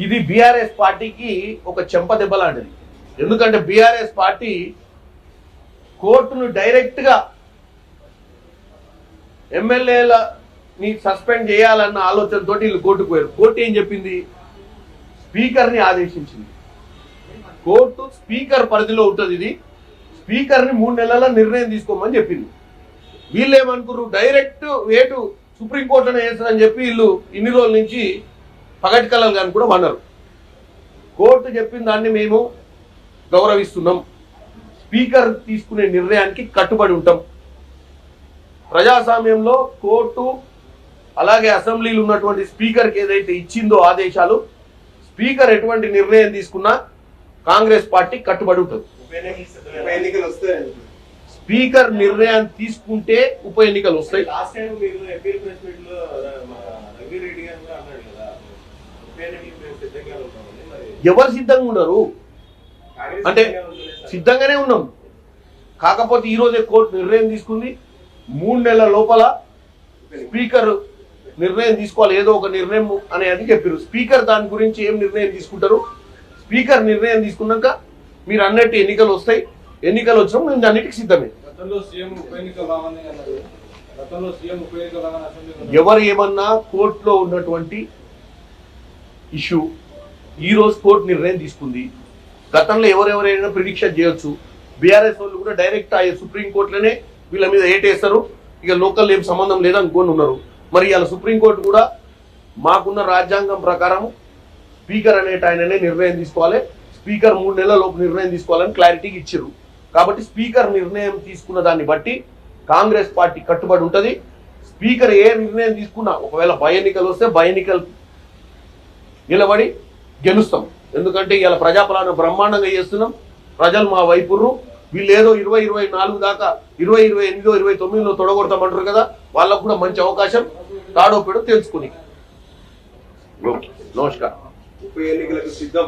ఇది బీఆర్ఎస్ పార్టీకి ఒక చెంపదెబ్బ లాంటిది. ఎందుకంటే బీఆర్ఎస్ పార్టీ కోర్టును డైరెక్ట్ గా ఎమ్మెల్యేలని సస్పెండ్ చేయాలన్న ఆలోచనతో వీళ్ళు కోర్టుకు పోయారు. కోర్టు ఏం చెప్పింది? స్పీకర్ని ఆదేశించింది. కోర్టు స్పీకర్ పరిధిలో ఉంటుంది. ఇది స్పీకర్ని 3 నెలల నిర్ణయం తీసుకోమని చెప్పింది. వీళ్ళు ఏమనుకున్నారు? డైరెక్ట్ వేటు సుప్రీంకోర్టునే వేస్తారని చెప్పి వీళ్ళు ఇన్ని రోజుల నుంచి పగటి కళలు కానీ కూడా అన్నారు. కోర్టు చెప్పిన దాన్ని మేము గౌరవిస్తున్నాం, స్పీకర్ తీసుకునే నిర్ణయానికి కట్టుబడి ఉంటాం. ప్రజాస్వామ్యంలో కోర్టు అలాగే అసెంబ్లీలో ఉన్నటువంటి స్పీకర్కి ఏదైతే ఇచ్చిందో ఆదేశాలు, స్పీకర్ ఎటువంటి నిర్ణయం తీసుకున్నా కాంగ్రెస్ పార్టీ కట్టుబడి ఉంటుంది. స్పీకర్ నిర్ణయాన్ని తీసుకుంటే ఉప ఎన్నికలు వస్తాయి. ఎవరు సిద్ధంగా ఉన్నారు అంటే సిద్ధంగానే ఉన్నాం. కాకపోతే ఈరోజే కోర్టు నిర్ణయం తీసుకుంది. 3 నెలల లోపల స్పీకర్ నిర్ణయం తీసుకోవాలి, ఏదో ఒక నిర్ణయం అనేది చెప్పారు. స్పీకర్ దాని గురించి ఏం నిర్ణయం తీసుకుంటారు? స్పీకర్ నిర్ణయం తీసుకున్నాక మీరు అన్నట్టు ఎన్నికలు వస్తాయి. ఎన్నికలు వచ్చినప్పుడు మేము అన్నిటికీ సిద్ధమే. ఎవరు ఏమన్నా కోర్టులో ఉన్నటువంటి ఇష్యూ ఈ రోజు కోర్టు నిర్ణయం తీసుకుంది. గతంలో ఎవరెవరైనా ప్రిడిక్షన్ చేయొచ్చు. బీఆర్ఎస్ వాళ్ళు కూడా డైరెక్ట్ అయ్యే సుప్రీంకోర్టులోనే వీళ్ళ మీద ఏటేస్తారు, ఇక లోకల్ ఏం సంబంధం లేదనుకొని ఉన్నారు. మరి ఇలా సుప్రీంకోర్టు కూడా మాకున్న రాజ్యాంగం ప్రకారం స్పీకర్ అనేట ఆయననే నిర్ణయం తీసుకోవాలి, స్పీకర్ 3 నెలల లోపు నిర్ణయం తీసుకోవాలని క్లారిటీకి ఇచ్చారు. కాబట్టి స్పీకర్ నిర్ణయం తీసుకున్న దాన్ని బట్టి కాంగ్రెస్ పార్టీ కట్టుబడి ఉంటుంది. స్పీకర్ ఏ నిర్ణయం తీసుకున్నా, ఒకవేళ బై ఎన్నికలు వస్తే బై ఎన్నికలు నిలబడి గెలుస్తాం. ఎందుకంటే ఇలా ప్రజాపాలన బ్రహ్మాండంగా చేస్తున్నాం. ప్రజలు మా వైపుర్రు. వీళ్ళు ఏదో 2024 దాకా 2028, 2029లో తొడగొడతామంటారు కదా, వాళ్ళకు కూడా మంచి అవకాశం తాడో పేడో తెలుసుకుని. నమస్కారం. ఉప ఎన్నికలకు సిద్ధం.